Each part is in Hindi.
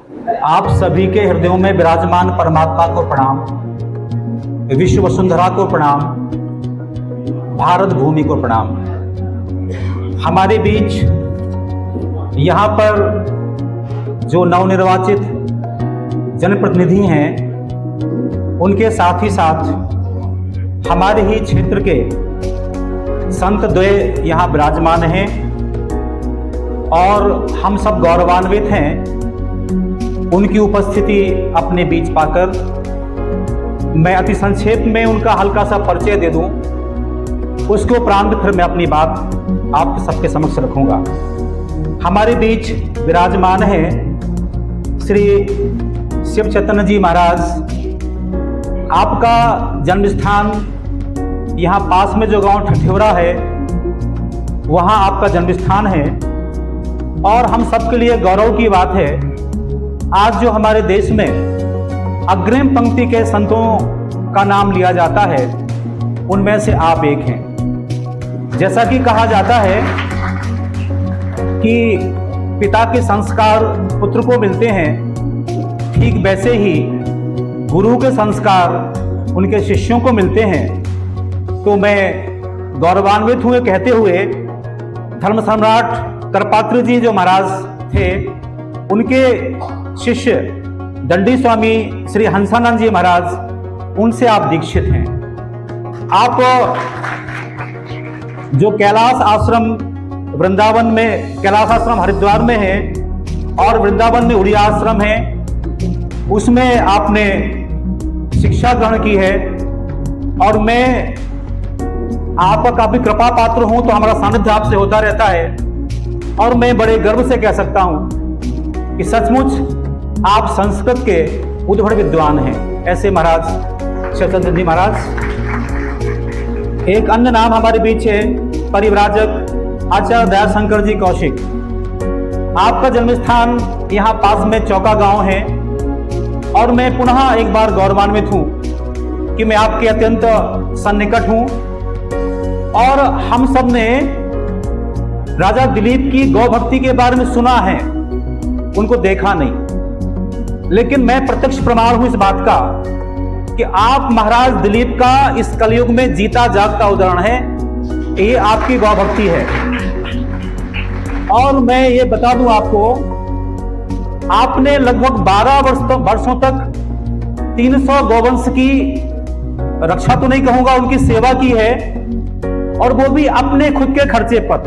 आप सभी के हृदयों में विराजमान परमात्मा को प्रणाम, विश्व वसुंधरा को प्रणाम, भारत भूमि को प्रणाम। हमारे बीच यहाँ पर जो नवनिर्वाचित जनप्रतिनिधि हैं, उनके साथ ही साथ हमारे ही क्षेत्र के संत द्वय यहाँ विराजमान हैं और हम सब गौरवान्वित हैं उनकी उपस्थिति अपने बीच पाकर। मैं अति संक्षेप में उनका हल्का सा परिचय दे दूं, उसके उपरांत फिर मैं अपनी बात आप सबके समक्ष रखूंगा। हमारे बीच विराजमान है श्री शिव चैतन्य जी महाराज। आपका जन्म स्थान यहाँ पास में जो गांव ठठेवरा है, वहाँ आपका जन्म स्थान है और हम सबके लिए गौरव की बात है, आज जो हमारे देश में अग्रिम पंक्ति के संतों का नाम लिया जाता है, उनमें से आप एक हैं। जैसा कि कहा जाता है कि पिता के संस्कार पुत्र को मिलते हैं, ठीक वैसे ही गुरु के संस्कार उनके शिष्यों को मिलते हैं। तो मैं गौरवान्वित हुए कहते हुए धर्म सम्राट करपात्री जी जो महाराज थे, उनके शिष्य दंडी स्वामी श्री हंसानंद जी महाराज, उनसे आप दीक्षित हैं। आप जो कैलाश आश्रम वृंदावन में, कैलाश आश्रम हरिद्वार में है और वृंदावन में उड़िया आश्रम है, उसमें आपने शिक्षा ग्रहण की है और मैं आपका काफी कृपा पात्र हूं, तो हमारा सानिध्य आपसे होता रहता है और मैं बड़े गर्व से कह सकता हूं कि सचमुच आप संस्कृत के उद्भट विद्वान हैं। ऐसे महाराज चैतन्य जी महाराज। एक अन्य नाम हमारे बीच है परिव्राजक आचार्य दयाशंकर जी कौशिक। आपका जन्म स्थान यहाँ पास में चौका गांव है और मैं पुनः एक बार गौरवान्वित हूँ कि मैं आपके अत्यंत सन्निकट हूँ और हम सब ने राजा दिलीप की गौ भक्ति के बारे में सुना है, उनको देखा नहीं, लेकिन मैं प्रत्यक्ष प्रमाण हूं इस बात का कि आप महाराज दिलीप का इस कलयुग में जीता जागता उदाहरण है। ये आपकी गौ भक्ति है और मैं ये बता दूं आपको, आपने लगभग 12 वर्षों तक 300 गौवंश की रक्षा तो नहीं कहूंगा, उनकी सेवा की है और वो भी अपने खुद के खर्चे पर,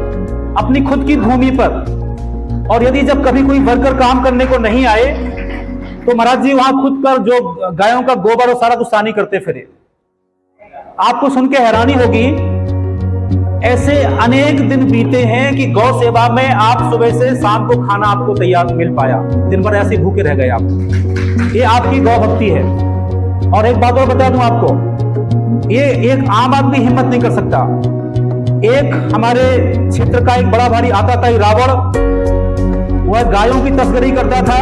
अपनी खुद की भूमि पर। और यदि जब कभी कोई वर्कर काम करने को नहीं आए तो महाराज जी वहां खुद कर जो गायों का गोबर और सारा कुछ सानी करते फिरे। आपको सुन के हैरानी होगी, ऐसे अनेक दिन बीते हैं कि गौ सेवा में आप सुबह से शाम को खाना आपको तैयार मिल पाया, दिन भर ऐसे भूखे रह गए आप। ये आपकी गौ भक्ति है। और एक बात और बता दूं आपको, ये एक आम आदमी हिम्मत नहीं कर सकता। एक हमारे क्षेत्र का एक बड़ा भारी आता था रावण, वह गायों की तस्करी करता था,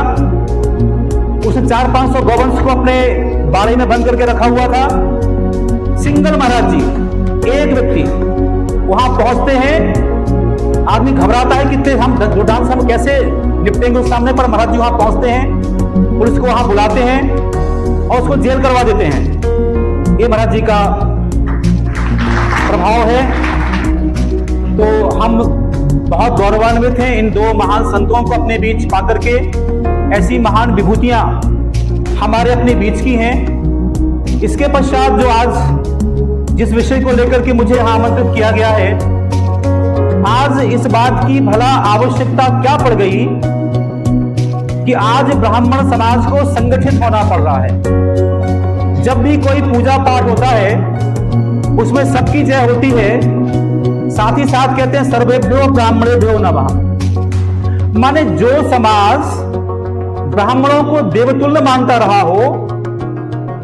उसने 400-500 गौवंश को अपने बाड़े में बंद करके रखा हुआ था। सिंगल महाराज जी, एक व्यक्ति वहां पहुंचते हैं, आदमी घबराता है कि हम जो डांस हम कैसे निपटेंगे उस सामने, पर महाराज जी वहां पहुंचते हैं, पुलिस को वहां बुलाते हैं और उसको जेल करवा देते हैं। ये महाराज जी का प्रभाव है। तो हम बहुत गौरवान्वित हैं इन दो महान संतों को अपने बीच पाकर के। ऐसी महान विभूतियां हमारे अपने बीच की हैं। इसके पश्चात जो आज जिस विषय को लेकर के मुझे यहाँ आमंत्रित किया गया है, आज इस बात की भला आवश्यकता क्या पड़ गई कि आज ब्राह्मण समाज को संगठित होना पड़ रहा है। जब भी कोई पूजा पाठ होता है उसमें सबकी जय होती है, साथ ही साथ कहते हैं सर्वेभ्यो ब्राह्मणेभ्यो नमः। माने जो समाज ब्राह्मणों को देवतुल्य मानता रहा हो,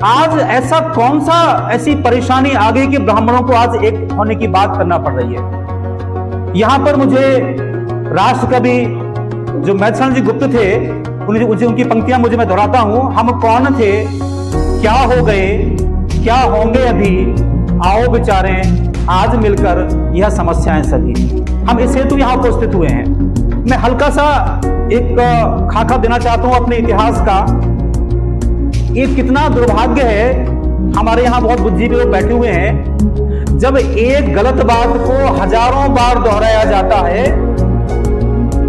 आज ऐसा कौन सा ऐसी परेशानी आ गई कि ब्राह्मणों को आज एक होने की बात करना पड़ रही है। यहां पर मुझे राष्ट्र कवि जो मैथिली जी गुप्त थे, उनकी पंक्तियां मुझे मैं दोहराता हूं। हम कौन थे, क्या हो गए, क्या होंगे अभी, आओ विचारें आज मिलकर यह समस्याएं सभी। हम इस हेतु यहां उपस्थित हुए हैं। मैं हल्का सा एक खाका देना चाहता हूं अपने इतिहास का। ये कितना दुर्भाग्य है, हमारे यहां बहुत बुद्धिजीवी लोग बैठे हुए हैं, जब एक गलत बात को हजारों बार दोहराया जाता है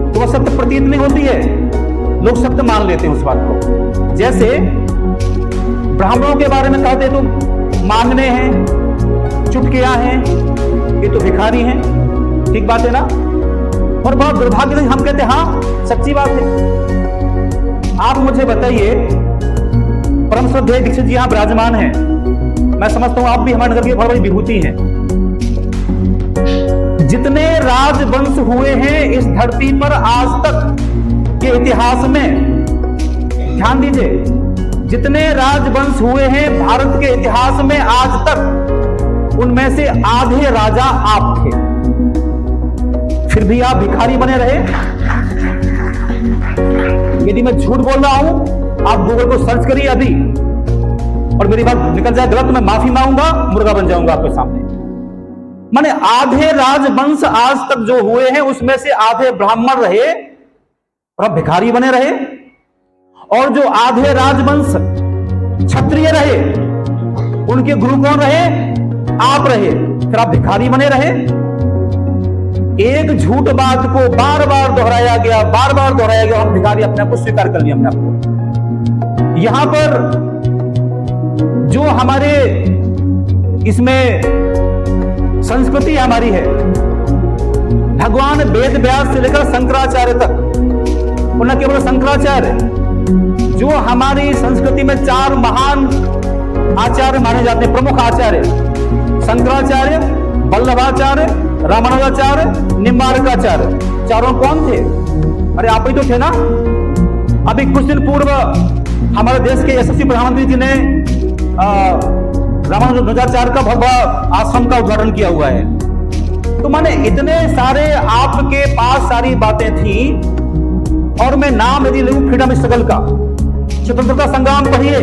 तो वह सत्य प्रतीत नहीं होती है, लोग सत्य मान लेते हैं उस बात को। जैसे ब्राह्मणों के बारे में कहते तो मांगने हैं, चुटकिया हैं, ये तो भिखारी हैं, ठीक बात है ना। और बहुत दुर्भाग्य से हम कहते हैं हाँ सच्ची बात है। आप मुझे बताइए, परम श्रद्धेय दीक्षित जी यहां विराजमान हैं, मैं समझता हूं आप भी हमारे नगर की बहुत बड़ी विभूति हैं। जितने राजवंश हुए हैं इस धरती पर आज तक के इतिहास में, ध्यान दीजिए, जितने राजवंश हुए हैं भारत के इतिहास में आज तक, उनमें से आधे राजा आप थे, फिर भी आप भिखारी बने रहे। यदि मैं झूठ बोल रहा हूं, आप गूगल को सर्च करिए अभी, और मेरी बात निकल जाए गलत तो मैं माफी मांगूंगा, मुर्गा बन जाऊंगा आपके सामने। माने आधे राजवंश आज तक जो हुए हैं उसमें से आधे ब्राह्मण रहे और आप भिखारी बने रहे, और जो आधे राजवंश क्षत्रिय रहे उनके गुरु कौन रहे? आप रहे, फिर आप भिखारी बने रहे। एक झूठ बात को बार बार दोहराया गया, बार बार दोहराया गया, हम भिखारी अपने आप को स्वीकार कर लिया हमने आपको। यहां पर जो हमारे इसमें संस्कृति हमारी है, भगवान वेद व्यास से लेकर शंकराचार्य तक, और न केवल शंकराचार्य, जो हमारी संस्कृति में चार महान आचार्य माने जाते हैं, प्रमुख आचार्य, शंकराचार्य, वल्लभाचार्य, रामानुजाचार्य, निम्बार्काचार्य, चारों कौन थे? अरे आप ही तो थे ना। अभी कुछ दिन पूर्व हमारे देश के यशस्वी प्रधानमंत्री जी ने रामानुजाचार्य का बहुत बड़ा आश्रम का उद्घाटन किया हुआ है। तो माने इतने सारे आपके पास सारी बातें थी, और मैं नाम यदि लूं फ्रीडम स्ट्रगल का, स्वतंत्रता संग्राम पढ़िए,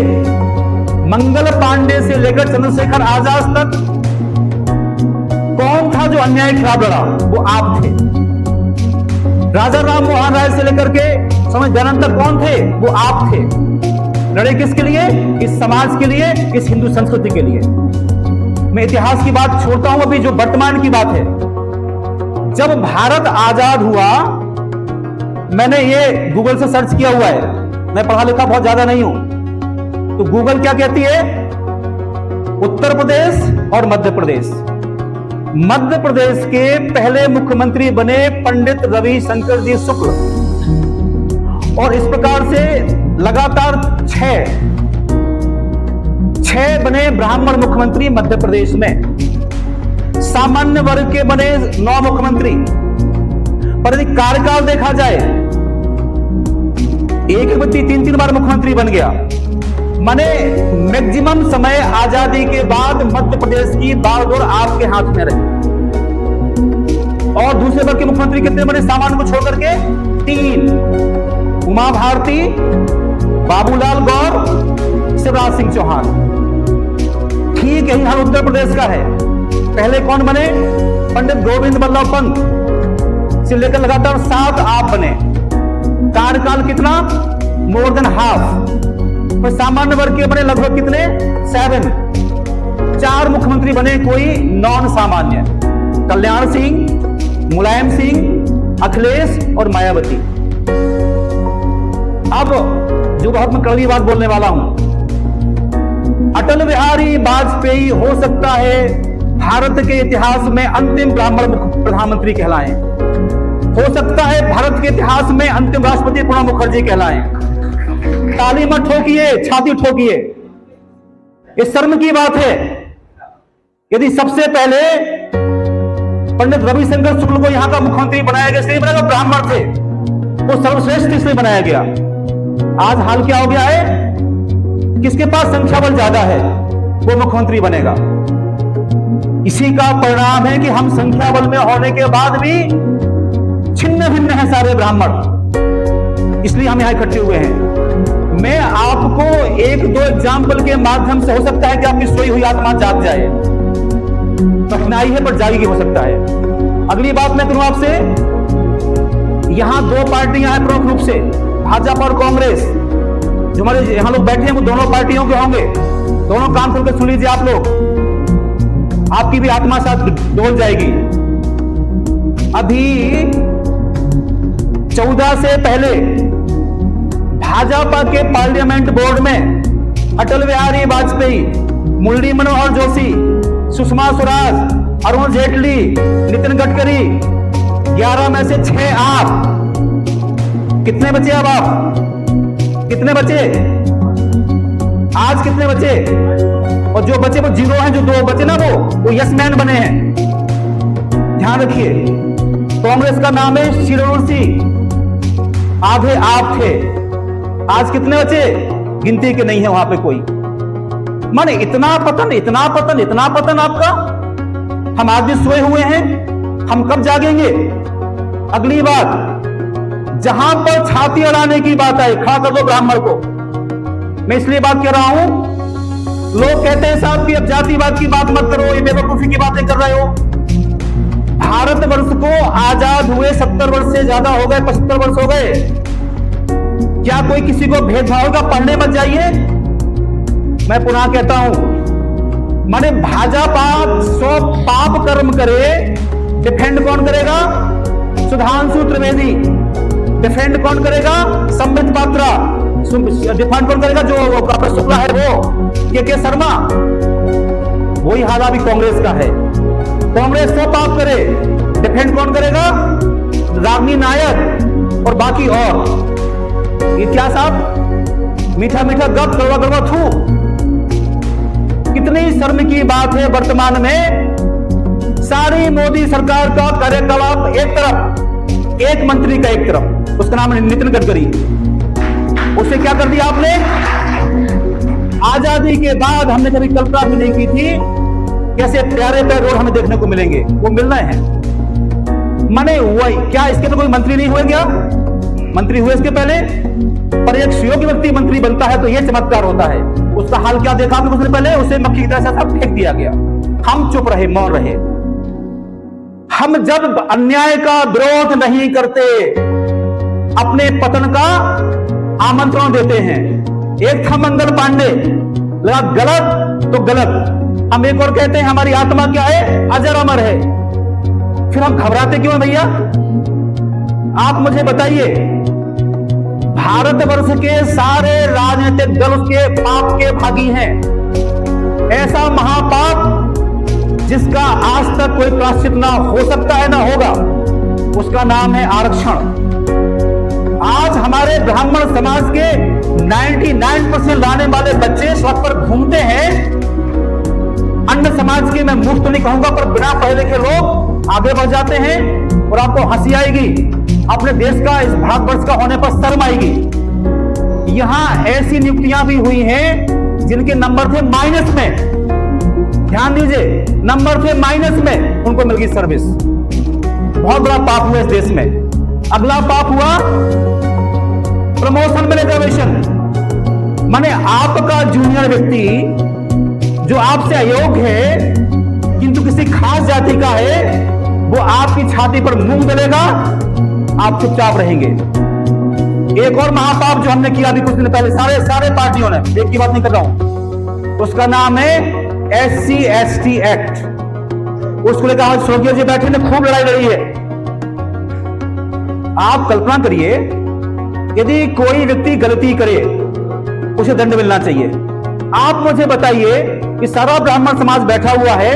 मंगल पांडे से लेकर चंद्रशेखर आजाद तक कौन था जो अन्याय के खिलाफ लड़ा? वो आप थे। राजा राम मोहन राय से लेकर के स्वामी दयानंद तक कौन थे? वो आप थे। लड़े किसके लिए? इस समाज के लिए, इस हिंदू संस्कृति के लिए। मैं इतिहास की बात छोड़ता हूं, अभी जो वर्तमान की बात है। जब भारत आजाद हुआ, मैंने ये गूगल से सर्च किया हुआ है, मैं पढ़ा लिखा बहुत ज्यादा नहीं हूं, तो गूगल क्या कहती है? उत्तर प्रदेश और मध्य प्रदेश। मध्य प्रदेश के पहले मुख्यमंत्री बने पंडित रविशंकर जी शुक्ल, और इस प्रकार से लगातार छह बने ब्राह्मण मुख्यमंत्री मध्य प्रदेश में। सामान्य वर्ग के बने 9 मुख्यमंत्री, पर यदि कार्यकाल देखा जाए, एक व्यक्ति 3-3 बार मुख्यमंत्री बन गया। माने मैक्सिमम समय आजादी के बाद मध्य प्रदेश की बागडोर आपके हाथ में रही। और दूसरे वर्ग के मुख्यमंत्री कितने बने सामान्य को छोड़कर के? 3, उमा भारती, बाबूलाल गौर, शिवराज सिंह चौहान। ठीक यही हाल उत्तर प्रदेश का है। पहले कौन बने? पंडित गोविंद बल्लभ पंत से लेकर लगातार 7 आप बने। कार्यकाल कितना? More than half. पर सामान्य वर्ग के बने लगभग कितने? 7। 4 मुख्यमंत्री बने कोई नॉन सामान्य, कल्याण सिंह, मुलायम सिंह, अखिलेश और मायावती। अब जो बहुत मैं कड़वी बात बोलने वाला हूं, अटल बिहारी वाजपेयी हो सकता है भारत के इतिहास में अंतिम ब्राह्मण प्रधानमंत्री कहलाएं, हो सकता है भारत के इतिहास में अंतिम राष्ट्रपति प्रणब मुखर्जी कहलाएं। ताली मत ठोकिए, छाती ठोकिए, ये शर्म की बात है। यदि सबसे पहले पंडित रविशंकर शुक्ल को यहां का मुख्यमंत्री बनाया गया, इसलिए बनाया, ब्राह्मण थे, वो सर्वश्रेष्ठ इसलिए बनाया गया। आज हाल क्या हो गया है? किसके पास संख्या बल ज्यादा है वो मुख्यमंत्री बनेगा। इसी का परिणाम है कि हम संख्या बल में होने के बाद भी छिन्न भिन्न है सारे ब्राह्मण, इसलिए हम यहां इकट्ठे हुए हैं। मैं आपको 1-2 एग्जाम्पल के माध्यम से, हो सकता है कि आपकी सोई हुई आत्मा जाग जाए, कठिनाई है पर जाएगी, हो सकता है। अगली बात मैं करूं आपसे, यहां दो पार्टियां हैं प्रमुख रूप से, भाजपा और कांग्रेस। जो हमारे यहां लोग बैठे हैं वो दोनों पार्टियों के होंगे। दोनों काम करके सुन लीजिए आप लोग, आपकी भी आत्मा साथ डोल जाएगी। अभी 14 से पहले भाजपा के पार्लियामेंट बोर्ड में अटल बिहारी वाजपेयी, मुरली मनोहर जोशी, सुषमा स्वराज, अरुण जेटली, नितिन गडकरी, 11 में से 6 आप। कितने बचे अब आप? कितने बचे आज? कितने बचे? और जो बचे वो जीरो हैं, जो 2 बचे ना वो यस मैन बने हैं। ध्यान रखिए, कांग्रेस का नाम है शिरोमणि सिंह, आधे आप थे। आज कितने बचे? गिनती के नहीं है वहां पे कोई। माने इतना पतन, इतना पतन, इतना पतन आपका। हम आज भी सोए हुए हैं, हम कब जागेंगे? अगली बात, जहां पर छाती अड़ाने की बात आई, खड़ा कर दो ब्राह्मण को। मैं इसलिए बात कर रहा हूं, लोग कहते हैं साहब कि अब जातिवाद की बात मत करो, ये बेवकूफी की बातें कर रहे हो। भारतवर्ष को आजाद हुए 70 वर्ष से ज्यादा हो गए, 75 वर्ष हो गए। क्या कोई किसी को भेदभाव का? पढ़ने मत जाइए। मैं पुनः कहता हूं, माने भाजपा 100 पाप कर्म करे, डिफेंड कौन करेगा? सुधांशु त्रिवेदी। डिफेंड कौन करेगा? संबित पात्रा। डिफेंड कौन करेगा? जो कपिल शुक्ला है वो, के शर्मा। वही हाल अभी कांग्रेस का है। कांग्रेस 100 पाप करे, डिफेंड कौन करेगा? रागिनी नायक और बाकी और। ये क्या साहब? मीठा मीठा गप, कड़वा कड़वा थू। कितनी शर्म की बात है, वर्तमान में सारी मोदी सरकार का कार्यकलाप एक तरफ, एक मंत्री का एक तरफ, उसका नाम है नितिन गडकरी। उसे क्या कर दिया आपने? आजादी के बाद हमने कभी कल्पना भी नहीं की थी कैसे प्यारे प्यारे रोड हमें देखने को मिलेंगे, वो मिल रहे हैं। माने वही क्या, इसके तो कोई मंत्री नहीं हुए क्या? मंत्री हुए इसके पहले, पर एक सुयोग्य व्यक्ति मंत्री बनता है तो यह चमत्कार होता है। उसका हाल क्या देखा आपने? उसने पहले उसे मक्खी की तरह से फेंक दिया गया। हम चुप रहे, मौन रहे। हम जब अन्याय का विरोध नहीं करते, अपने पतन का आमंत्रण देते हैं। एक था मंगल पांडे, लगा गलत तो गलत। हम एक और कहते हैं हमारी आत्मा क्या है? अजर अमर है। फिर हम घबराते क्यों हैं भैया? आप मुझे बताइए, भारतवर्ष के सारे राजनीतिक दल उसके पाप के भागी हैं। ऐसा महापाप जिसका आज तक कोई प्रायश्चित ना हो सकता है ना होगा, उसका नाम है आरक्षण। आज हमारे ब्राह्मण समाज के 99% लाने वाले बच्चे सड़क पर घूमते हैं। अन्य समाज के मैं मूर्ख तो नहीं कहूंगा, पर बिना पढ़े लिखे लोग आगे बढ़ जाते हैं और आपको हंसी आएगी। अपने देश का, इस भारतवर्ष का होने पर शर्म आएगी। यहां ऐसी नियुक्तियां भी हुई हैं जिनके नंबर थे माइनस में। ध्यान दीजिए, नंबर थे माइनस में, उनको मिल गई सर्विस। बहुत बड़ा पाप हुआ इस देश में। अगला पाप हुआ प्रमोशन में रिजर्वेशन। माने आपका जूनियर व्यक्ति जो आपसे अयोग्य है किंतु किसी खास जाति का है, वो आपकी छाती पर मूंग डलेगा, आप चुपचाप रहेंगे। एक और महापाप जो हमने किया अभी कुछ दिन पहले, सारे पार्टियों ने, एक की बात नहीं कर रहा हूं, उसका नाम है SC/ST एक्ट। उसको लेकर स्वर्गीय जी बैठे ने खूब लड़ाई लड़ी है। आप कल्पना करिए, यदि कोई व्यक्ति गलती करे उसे दंड मिलना चाहिए। आप मुझे बताइए कि सारा ब्राह्मण समाज बैठा हुआ है,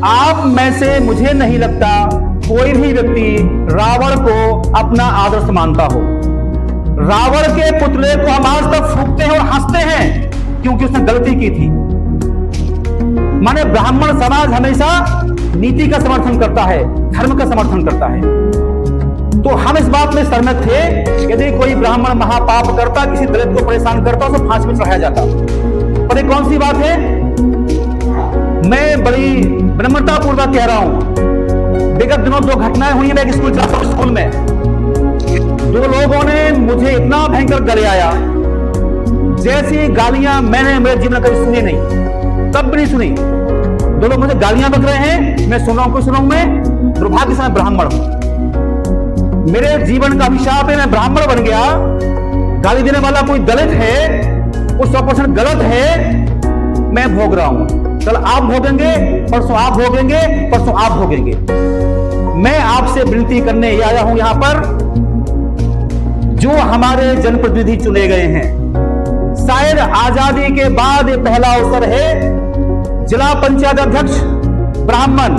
आप में से मुझे नहीं लगता कोई भी व्यक्ति रावण को अपना आदर्श मानता हो। रावण के पुतले को हम आज तक फूंकते हैं और हंसते हैं क्योंकि उसने गलती की थी। माने ब्राह्मण समाज हमेशा नीति का समर्थन करता है, धर्म का समर्थन करता है। तो हम इस बात में सहमत थे, यदि कोई ब्राह्मण महापाप करता, किसी दलित को परेशान करता, उसे फांसी में चढ़ाया जाता। पर ये कौन सी बात है? मैं बड़ी विनम्रता पूर्वक कह रहा हूं, विगत दिनों 2 घटनाएं हुई हैं। मैं एक स्कूल जाता हूं, स्कूल में 2 लोगों ने मुझे इतना भयंकर गलियाया, जैसी गालियां मैंने मेरे जीवन में कभी सुनी नहीं, तब भी नहीं सुनी। 2 लोग मुझे गालियां बक रहे हैं, मैं सुन रहा हूं, कुछ सुन रहा हूं। मैं दुर्भाग्य से ब्राह्मण हूं, मेरे जीवन का अभिशाप है, मैं ब्राह्मण बन गया, गाली देने वाला कोई दलित है, वो 100% गलत है, मैं भोग रहा हूं। कल आप भोगेंगे, परसों आप भोगेंगे, परसों आप भोगेंगे। मैं आपसे विनती करने आया हूं यहां पर, जो हमारे जनप्रतिनिधि चुने गए हैं, शायद आजादी के बाद ये पहला अवसर है, जिला पंचायत अध्यक्ष ब्राह्मण,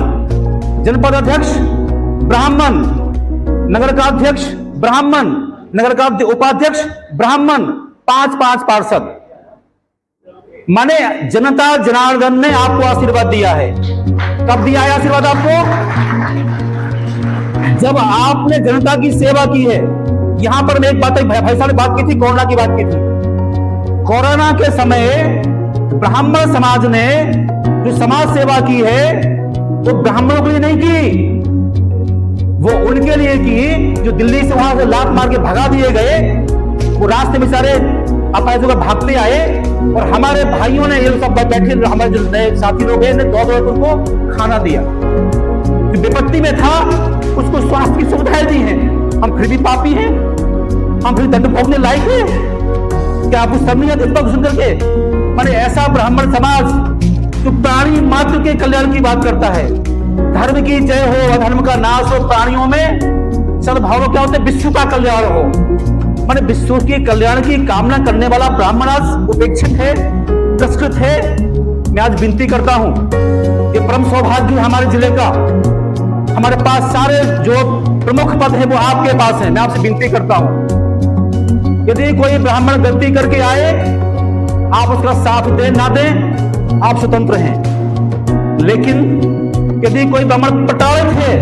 जनपद अध्यक्ष ब्राह्मण, नगर का अध्यक्ष ब्राह्मण, नगर का उपाध्यक्ष ब्राह्मण, 5-5 पार्षद। माने जनता जनार्दन ने आपको आशीर्वाद दिया है। कब दिया है आशीर्वाद आपको? जब आपने जनता की सेवा की है। यहां पर मैं एक बात, भाई साहब ने बात की थी, कोरोना की बात की थी। कोरोना के समय ब्राह्मण समाज ने जो समाज सेवा की है, वो ब्राह्मणों के लिए नहीं की, वो उनके लिए की जो दिल्ली से वहां से लात मार के भगा दिए गए। वो रास्ते में सारे अपने जगह भागते आए, और हमारे भाइयों ने ये सब बैठे, हमारे जो नए साथी लोग हैं, दौड़ उनको खाना दिया। जो विपत्ति में था उसको स्वास्थ्य की सुविधाएं दी हैं। हम फिर भी पापी हैं, हम फिर दंड भोगने लायक हैं क्या? आप उस सब नहीं सुन करके? मैंने ऐसा ब्राह्मण समाज जो प्राणी मात्र के कल्याण की बात करता है, धर्म की जय हो, अधर्म का नाश हो, प्राणियों में सद्भाव क्या होते, विश्व का कल्याण हो, माने विश्व के कल्याण की कामना करने वाला ब्राह्मण आज उपेक्षित है, तिरस्कृत है। मैं आज विनती करता हूं, ये परम सौभाग्य हमारे जिले का, हमारे पास सारे जो प्रमुख पद है वो आपके पास है। मैं आपसे विनती करता हूं, यदि कोई ब्राह्मण गलती करके आए, आप उसका साथ दें ना दें, आप स्वतंत्र हैं। लेकिन यदि कोई ब्राह्मण प्रताड़ित है,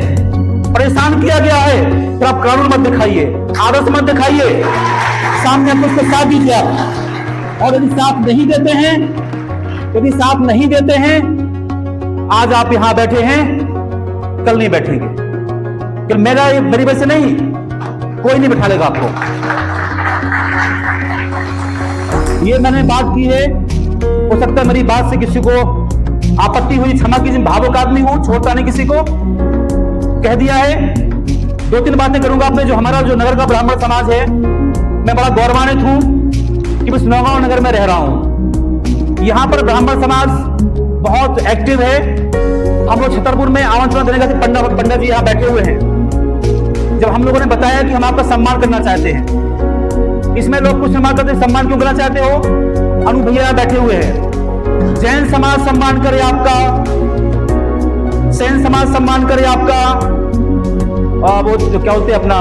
परेशान किया गया है, तो आप कानून मत दिखाइए, आदर्श मत दिखाइए, सामने आप उसको साथ दीजिए। और यदि साथ नहीं देते हैं, यदि साथ नहीं देते हैं, आज आप यहां बैठे हैं, कल नहीं बैठेंगे। कि मेरी वजह से नहीं, कोई नहीं बैठा लेगा आपको। ये मैंने बात की है, हो सकता है मेरी बात से किसी को आपत्ति हुई, क्षमा कीजिए, भावुक आदमी हूं, छोड़ता नहीं किसी को, कह दिया है। 2-3 बातें करूंगा। अपने जो हमारा जो नगर का ब्राह्मण समाज है, मैं बड़ा गौरवान्वित हूं कि मैं नौगांव नगर में रह रहा हूं। यहां पर ब्राह्मण समाज बहुत एक्टिव है। हम लोग छतरपुर में आमंत्रण देने गए थे, पंडित जी यहां बैठे हुए हैं। जब हम लोगों ने बताया कि हम आपका सम्मान करना चाहते हैं, इसमें लोग कुछ सम्मान करते, सम्मान क्यों करना चाहते हो? अनु भैया बैठे हुए हैं। जैन समाज सम्मान करे आपका, सैन समाज सम्मान करे आपका, वो जो क्या बोलते हैं अपना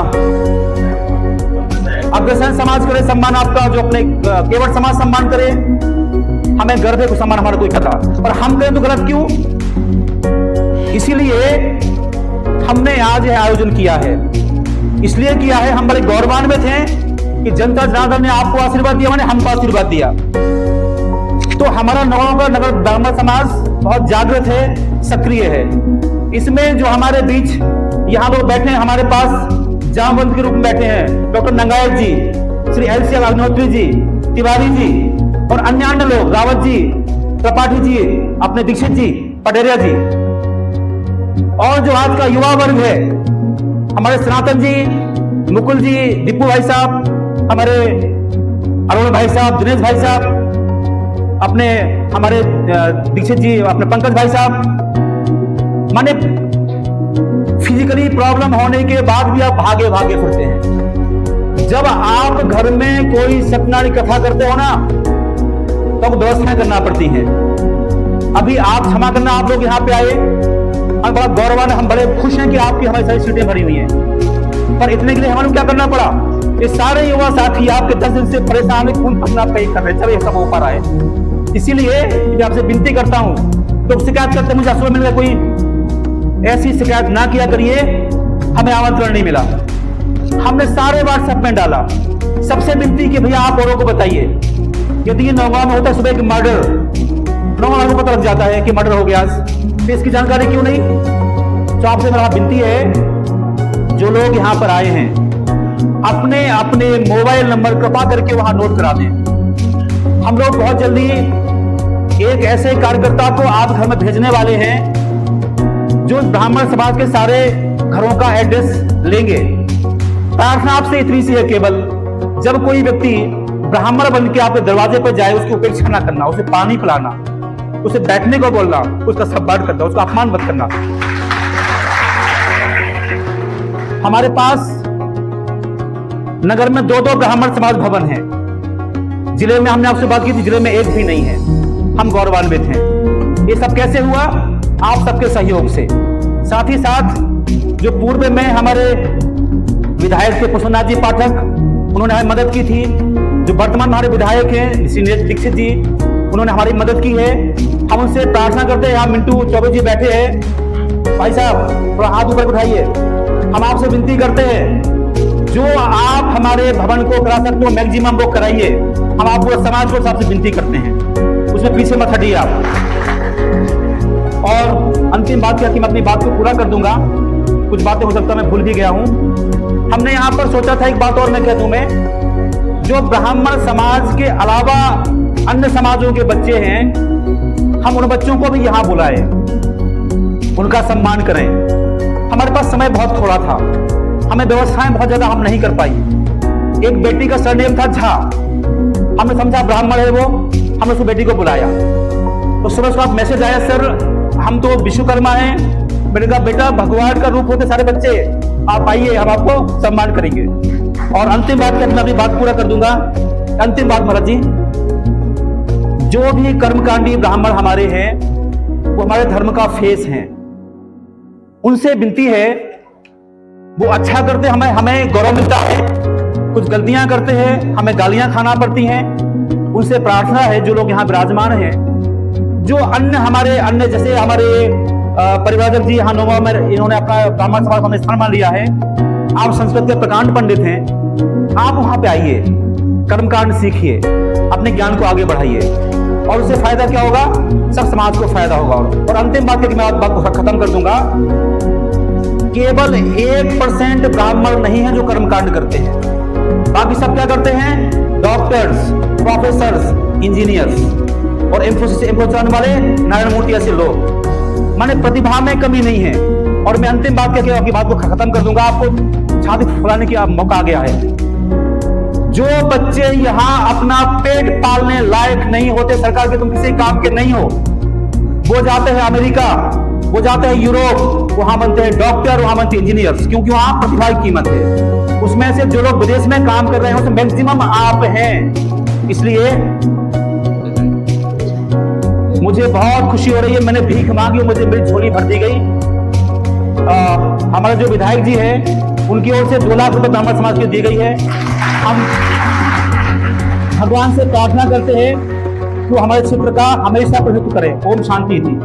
अग्रसेन समाज करे सम्मान आपका, जो अपने केवट समाज सम्मान करे। हमें गर्व है, कोई सम्मान हमारा कोई करता, पर हम करें तो गलत क्यों? इसीलिए हमने आज यह आयोजन किया है। इसलिए किया है, हम बड़े गौरवान्वित हैं कि जनता जनार्दन ने आपको आशीर्वाद दिया, मैंने हमको आशीर्वाद दिया। तो हमारा नौगांव का नगर ब्राह्मण समाज बहुत जागृत है, सक्रिय है। इसमें जो हमारे बीच यहाँ लोग बैठे हैं, हमारे पास जामवंत के रूप में बैठे हैं डॉक्टर नंगायत जी, श्री LC अग्निहोत्री जी, तिवारी जी और अन्य लोग, रावत जी, त्रिपाठी जी, अपने दीक्षित जी, पटेरिया जी। और जो आज का युवा वर्ग है, हमारे सनातन जी, मुकुल जी, दीपू भाई साहब, हमारे अरुण भाई साहब, दिनेश भाई साहब, अपने हमारे दीक्षित जी, अपने पंकज भाई साहब। माने फिजिकली प्रॉब्लम होने के बाद भी आप भागे भागे फिरते हैं। जब आप घर में कोई सत्यनारायण कथा करते हो ना, तब व्यवस्थाएं करना पड़ती हैं। अभी आप क्षमा करना, आप लोग यहाँ पे आए, हम बड़ा गौरवान, हम बड़े खुश हैं कि आपकी हमारी सारी सीटें भरी हुई हैं। पर इतने के लिए हमें क्या करना पड़ा? ये सारे युवा साथी आपके 10 दिन से परेशान, खून पसीना पे कर रहे, चलो ये सब हो पा रहा है। इसीलिए आपसे विनती करता हूं, तो शिकायत करते मुझे असल में कोई ऐसी शिकायत ना किया करिए, हमें आमंत्रण नहीं मिला, हमने सारे व्हाट्सएप में डाला। सबसे विनती कि भैया आप औरों को बताइए, यदि ये नौगांव में होता है सुबह एक मर्डर, नौगांव को पता लग जाता है कि मर्डर हो गया, तो इसकी जानकारी क्यों नहीं? तो आपसे मेरा विनती है, जो लोग यहाँ पर आए हैं, अपने अपने मोबाइल नंबर कृपा करके वहां नोट करा दें। हम लोग बहुत जल्दी एक ऐसे कार्यकर्ता को आप घर में भेजने वाले हैं, जो ब्राह्मण समाज के सारे घरों का एड्रेस लेंगे प्रार्थना आपसे इतनी सी है केवल, जब कोई व्यक्ति ब्राह्मण बन के आपके दरवाजे पर जाए, उसकी उपेक्षा ना करना, उसे पानी पिलाना, उसे बैठने को बोलना, उसका सम्मान करना, उसका अपमान मत करना। हमारे पास नगर में 2-2 ब्राह्मण समाज भवन है। जिले में हमने आपसे बात की थी, जिले में एक भी नहीं है। हम गौरवान्वित हैं। ये सब कैसे हुआ? आप सबके सहयोग से। साथ ही साथ जो पूर्व में हमारे विधायक थे पुष्पनाथ जी पाठक, उन्होंने हमें मदद की थी। जो वर्तमान हमारे विधायक हैं श्री नीरज दीक्षित जी, उन्होंने हमारी मदद की है। हम उनसे प्रार्थना करते हैं। यहाँ मिंटू चौबे जी बैठे हैं। भाई साहब थोड़ा हाथ ऊपर उठाइए। हम आपसे विनती करते हैं, जो आप हमारे भवन को करा सकते हो मैक्सिमम वो कराइए। हम आप पूरे समाज को आपसे विनती करते हैं, उसमें पीछे मत हटिए आप। और अंतिम बात क्या कि मैं अपनी बात को पूरा कर दूंगा। कुछ बातें हो सकता है मैं भूल भी गया हूं। हमने यहां पर सोचा था एक बात और मैं कह दूं, मैं जो ब्राह्मण समाज के अलावा अन्य समाजों के बच्चे हैं, हम उन बच्चों को भी यहां बुलाएं, उनका सम्मान करें। हमारे पास समय बहुत थोड़ा था, हमें व्यवस्थाएं बहुत ज्यादा हम नहीं कर पाई। एक बेटी का सरनेम था झा, हमने समझा ब्राह्मण है वो, हमने उस बेटी को बुलाया। तो सुबह सुबह मैसेज आया, सर हम तो विश्वकर्मा हैं। मैंने कहा बेटा भगवान का रूप होते सारे बच्चे, आप आइए, हम आपको सम्मान करेंगे। और अंतिम बात करके मैं अपनी बात पूरा कर दूंगा। अंतिम बात महाराज जी, जो भी कर्मकांडी ब्राह्मण हमारे हैं वो हमारे धर्म का फेस हैं। उनसे विनती है, वो अच्छा करते हमें गौरव मिलता है, कुछ गलतियां करते हैं हमें गालियां खाना पड़ती हैं। उनसे प्रार्थना है जो लोग यहाँ विराजमान हैं, जो अन्य जैसे हमारे परिवारक जी यहाँ नोवा में इन्होंने अपना ब्राह्मण समाज में स्थान मान लिया है। आप संस्कृत के प्रकांड पंडित हैं, आप वहां पे आइए, कर्मकांड सीखिए, अपने ज्ञान को आगे बढ़ाइए और उससे फायदा क्या होगा? सब समाज को फायदा होगा। और अंतिम बात करके मैं बात को खत्म कर दूंगा। केवल 1% ब्राह्मण नहीं है जो कर्मकांड करते हैं, बाकी सब क्या करते हैं? डॉक्टर्स, प्रोफेसर्स, इंजीनियर्स और एम्फोसिस वाले नारायण मूर्ति ऐसे लोग। माने प्रतिभा में कमी नहीं है। और मैं अंतिम बात करके आपकी बात को खत्म कर दूंगा। आपको छाती फुलाने का मौका आ गया है। जो बच्चे यहाँ अपना पेट पालने लायक नहीं होते, सरकार के तुम किसी काम के नहीं हो, वो जाते हैं अमेरिका, वो जाते हैं यूरोप, वहां बनते हैं डॉक्टर, वहां बनते हैं इंजीनियर्स, क्योंकि वहां प्रतिभा की कीमत है। उसमें से जो लोग विदेश में काम कर रहे हैं उसमें मैक्सिमम आप हैं। इसलिए मुझे बहुत खुशी हो रही है। मैंने भीख मांगी, मुझे मेरी झोली भर दी गई। हमारे जो विधायक जी हैं उनकी ओर से 2 लाख रुपए ब्राह्मण समाज को दी गई है। हम भगवान से प्रार्थना करते हैं कि हमारे क्षेत्र का हमेशा प्रतिनिधित्व करे। ओम शांति थी।